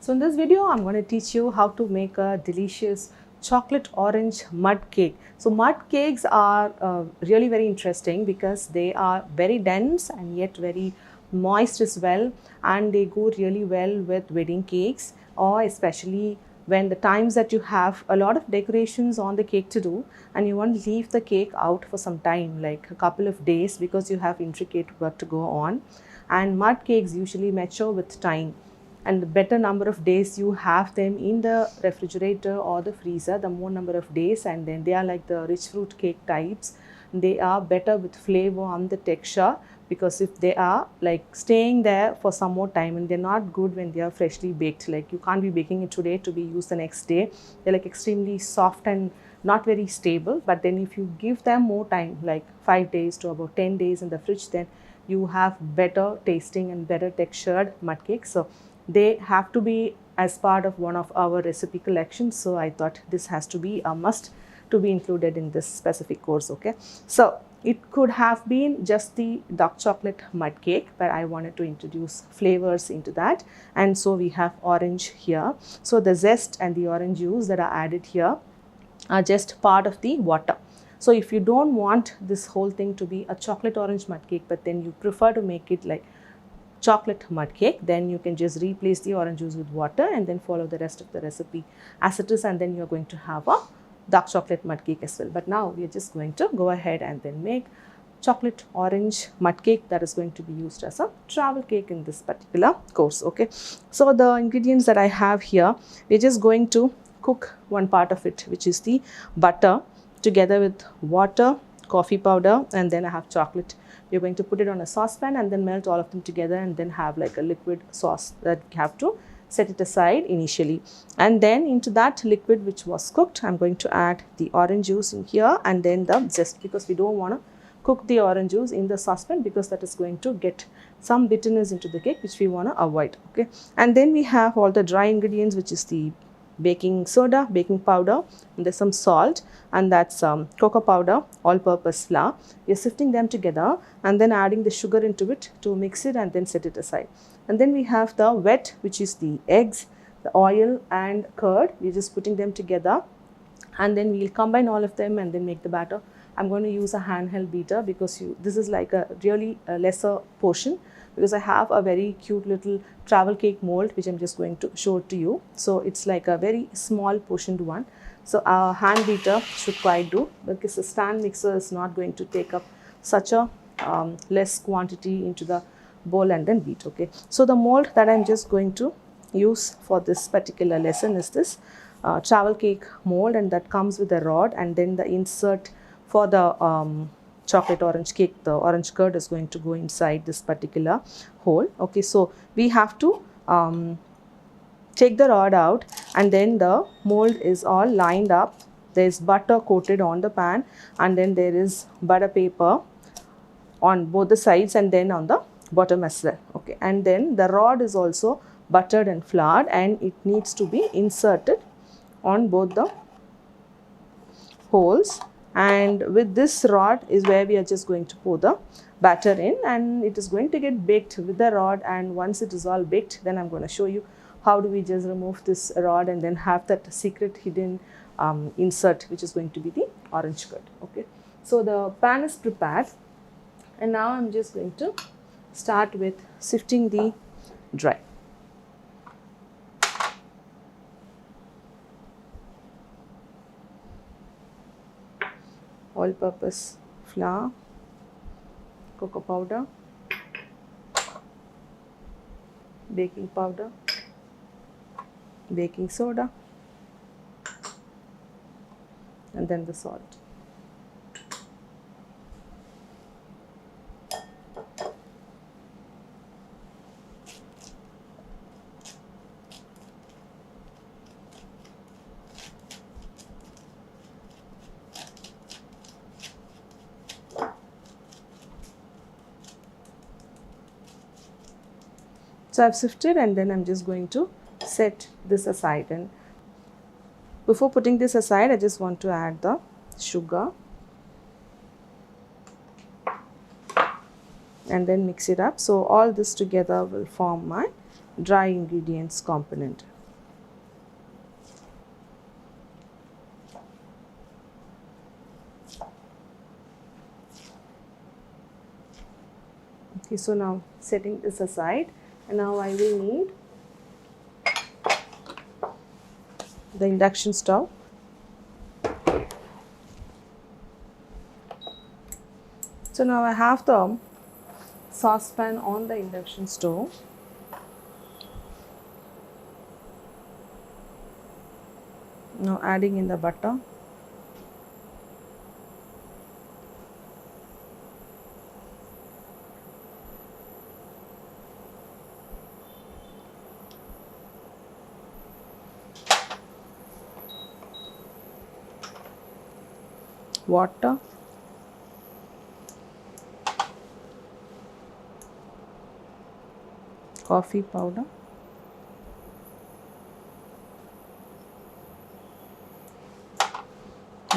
So in this video, I'm going to teach you how to make a delicious chocolate orange mud cake. So mud cakes are really very interesting because they are very dense and yet very moist as well, and they go really well with wedding cakes, or especially when the times that you have a lot of decorations on the cake to do and you want to leave the cake out for some time, like a couple of days, because you have intricate work to go on. And mud cakes usually mature with time, and the better number of days you have them in the refrigerator or the freezer, the more number of days. And then they are like the rich fruit cake types. They are better with flavor on the texture, because if they are like staying there for some more time, and they're not good when they are freshly baked. Like you can't be baking it today to be used the next day. They're like extremely soft and not very stable. But then if you give them more time, like 5 days to about 10 days in the fridge, then you have better tasting and better textured mud cakes. So they have to be as part of one of our recipe collections. So I thought this has to be a must to be included in this specific course. Okay, so it could have been just the dark chocolate mud cake, but I wanted to introduce flavors into that. And so we have orange here. So the zest and the orange juice that are added here are just part of the water. So if you don't want this whole thing to be a chocolate orange mud cake, but then you prefer to make it like chocolate mud cake, then you can just replace the orange juice with water and then follow the rest of the recipe as it is, and then you're going to have a dark chocolate mud cake as well. But now we are just going to go ahead and then make chocolate orange mud cake that is going to be used as a travel cake in this particular course. Okay, so the ingredients that I have here, we're just going to cook one part of it, which is the butter, together with water, coffee powder, and then I have chocolate. You're going to put it on a saucepan and then melt all of them together, and then have like a liquid sauce that you have to set it aside initially. And then into that liquid which was cooked, I'm going to add the orange juice in here, and then the zest, because we don't want to cook the orange juice in the saucepan, because that is going to get some bitterness into the cake, which we want to avoid. Okay, and then we have all the dry ingredients, which is the baking soda, baking powder, and there's some salt, and that's cocoa powder, all-purpose flour. You're sifting them together and then adding the sugar into it to mix it and then set it aside. And then we have the wet, which is the eggs, the oil and curd. We're just putting them together, and then we'll combine all of them and then make the batter. I'm going to use a handheld beater, because this is like a really lesser portion, because I have a very cute little travel cake mold which I'm just going to show to you. So it's like a very small portioned one. So our hand beater should quite do, because the stand mixer is not going to take up such a less quantity into the bowl and then beat. Okay, so the mold that I'm just going to use for this particular lesson is this travel cake mold, and that comes with a rod, and then the insert for the chocolate orange cake, the orange curd is going to go inside this particular hole. Okay, so we have to take the rod out, and then the mold is all lined up. There's butter coated on the pan, and then there is butter paper on both the sides and then on the bottom as well. Okay, and then the rod is also buttered and floured, and it needs to be inserted on both the holes. And with this rod is where we are just going to pour the batter in, and it is going to get baked with the rod. And once it is all baked, then I'm going to show you how do we just remove this rod and then have that secret hidden insert, which is going to be the orange curd. Okay, so the pan is prepared, and now I'm just going to start with sifting the dry. All-purpose flour, cocoa powder, baking powder, baking soda, and then the salt. So I've sifted, and then I'm just going to set this aside. And before putting this aside, I just want to add the sugar and then mix it up. So all this together will form my dry ingredients component. Okay, so now setting this aside, and now I will need the induction stove. So now I have the saucepan on the induction stove. Now adding in the butter. Water. Coffee powder.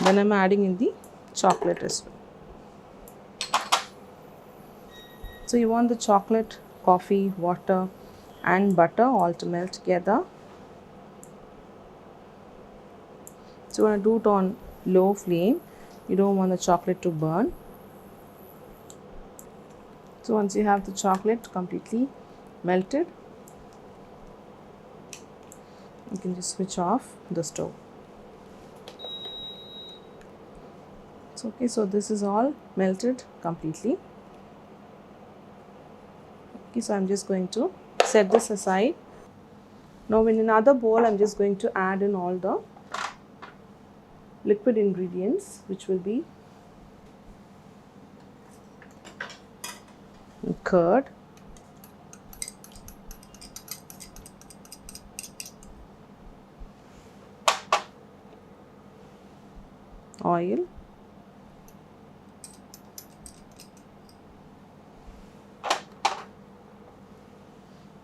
Then I'm adding in the chocolate as well. So you want the chocolate, coffee, water and butter all to melt together. So you want to do it on low flame. You don't want the chocolate to burn. So once you have the chocolate completely melted, you can just switch off the stove. So, okay, so this is all melted completely. Okay, so I'm just going to set this aside. Now in another bowl, I'm just going to add in all the liquid ingredients, which will be curd, oil,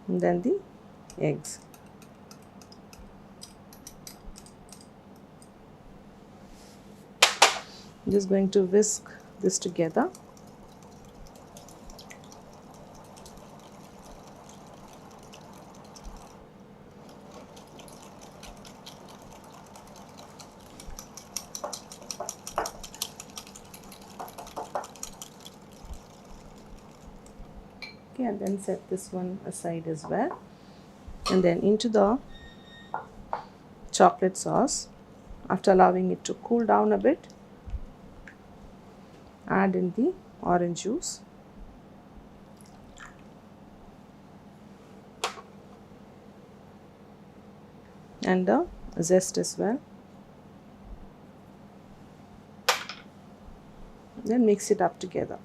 and then the eggs. I'm just going to whisk this together. Okay, and then set this one aside as well. And then into the chocolate sauce, after allowing it to cool down a bit, add in the orange juice, and the zest as well. Then mix it up together.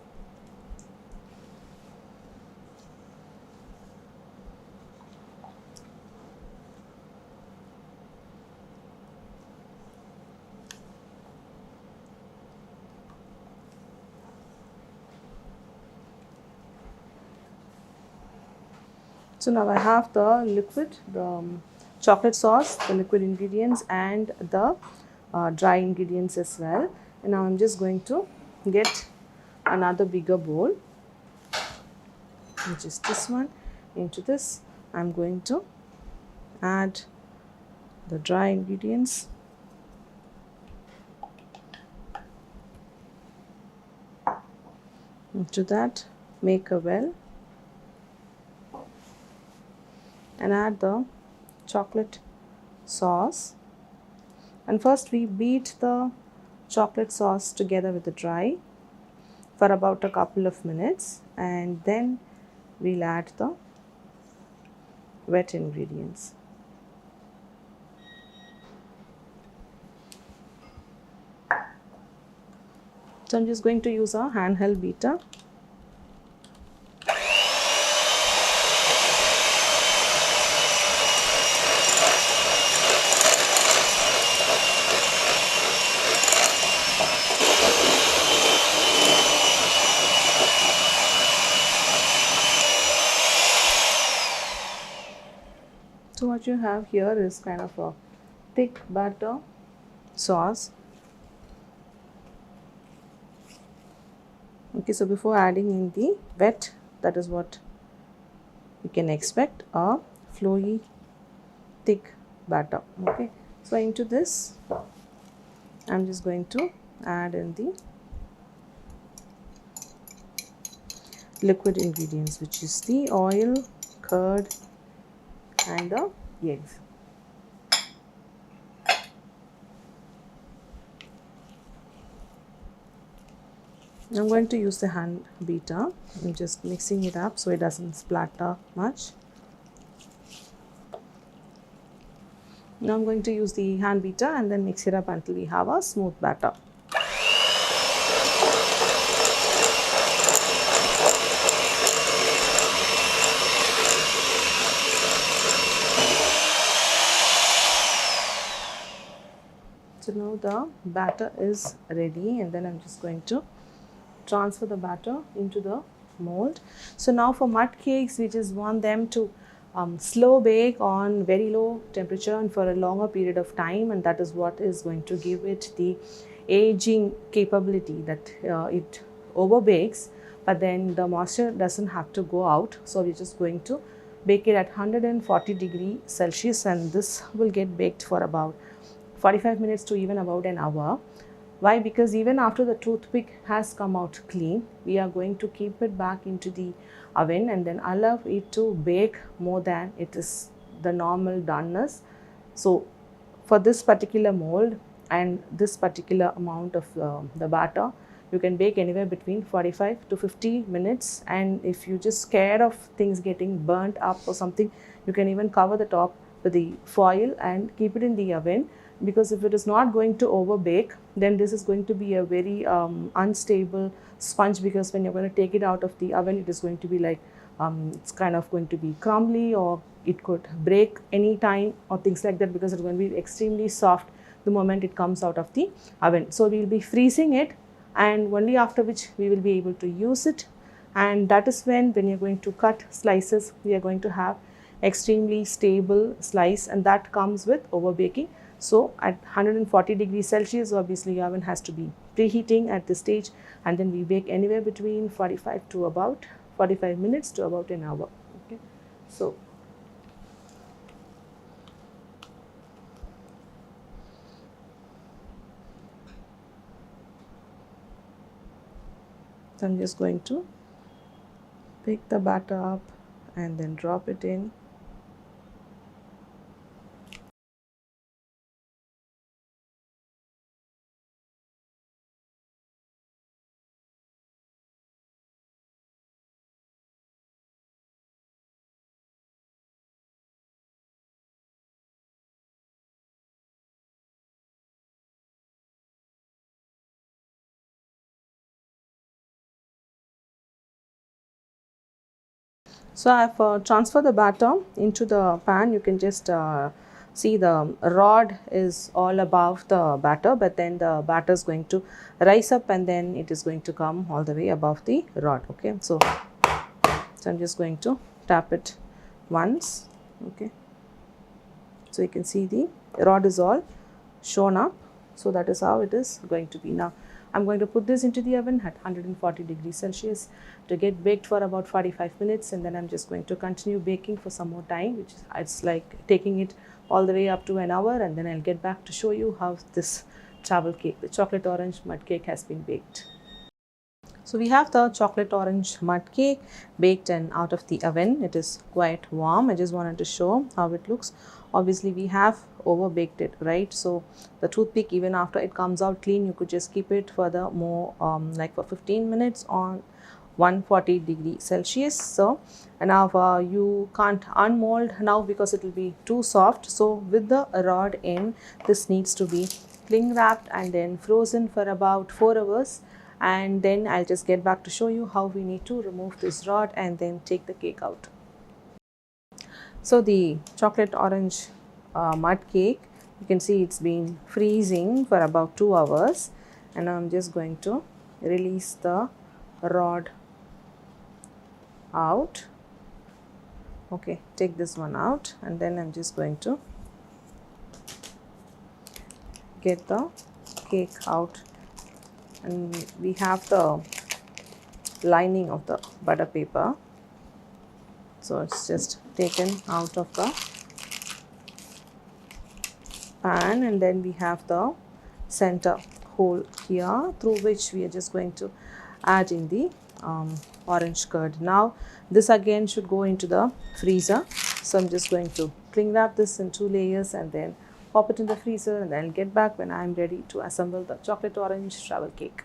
So now I have the liquid, the chocolate sauce, the liquid ingredients and the dry ingredients as well. And now I'm just going to get another bigger bowl, which is this one. Into this, I'm going to add the dry ingredients. Into that, make a well and add the chocolate sauce. And first we beat the chocolate sauce together with the dry for about a couple of minutes, and then we'll add the wet ingredients. So I'm just going to use a handheld beater. So what you have here is kind of a thick butter sauce. Okay, so before adding in the wet, that is what you can expect, a flowy thick batter. Okay, so into this I'm just going to add in the liquid ingredients, which is the oil, curd and the eggs. I'm going to use the hand beater. I'm just mixing it up so it doesn't splatter much. Now I'm going to use the hand beater and then mix it up until we have a smooth batter. So now the batter is ready, and then I'm just going to transfer the batter into the mold. So now for mud cakes, we just want them to slow bake on very low temperature and for a longer period of time, and that is what is going to give it the aging capability, that it over bakes but then the moisture doesn't have to go out. So we're just going to bake it at 140 degrees Celsius, and this will get baked for about 45 minutes to even about an hour. Why? Because even after the toothpick has come out clean, we are going to keep it back into the oven and then allow it to bake more than it is the normal doneness. So for this particular mold and this particular amount of the batter, you can bake anywhere between 45 to 50 minutes. And if you're just scared of things getting burnt up or something, you can even cover the top with the foil and keep it in the oven. Because if it is not going to over bake, then this is going to be a very unstable sponge, because when you're going to take it out of the oven, it is going to be like it's kind of going to be crumbly, or it could break any time or things like that, because it's going to be extremely soft the moment it comes out of the oven. So we'll be freezing it, and only after which we will be able to use it. And that is when you're going to cut slices, we are going to have extremely stable slice, and that comes with over baking. So at 140 degrees Celsius, obviously your oven has to be preheating at this stage, and then we bake anywhere between 45 to about 45 minutes to about an hour. Okay, so I'm just going to pick the batter up and then drop it in. So I've transferred the batter into the pan. You can just see the rod is all above the batter, but then the batter is going to rise up and then it is going to come all the way above the rod. Okay, so I'm just going to tap it once. Okay, so you can see the rod is all shown up. So that is how it is going to be. Now I'm going to put this into the oven at 140 degrees Celsius to get baked for about 45 minutes, and then I'm just going to continue baking for some more time, which is, it's like taking it all the way up to an hour, and then I'll get back to show you how this travel cake, the chocolate orange mud cake, has been baked. So we have the chocolate orange mud cake baked and out of the oven. It is quite warm. I just wanted to show how it looks. Obviously we have over baked it, right? So the toothpick, even after it comes out clean, you could just keep it for the more like for 15 minutes on 140 degrees Celsius. So and now you can't unmold now because it will be too soft. So with the rod in, this needs to be cling wrapped and then frozen for about 4 hours. And then I'll just get back to show you how we need to remove this rod and then take the cake out. So the chocolate orange mud cake, you can see it's been freezing for about 2 hours, and I'm just going to release the rod out. Okay, take this one out, and then I'm just going to get the cake out, and we have the lining of the butter paper. So it's just taken out of the pan, and then we have the center hole here through which we are just going to add in the orange curd. Now this again should go into the freezer, so I'm just going to cling wrap this in 2 layers and then pop it in the freezer, and then get back when I'm ready to assemble the chocolate orange travel cake.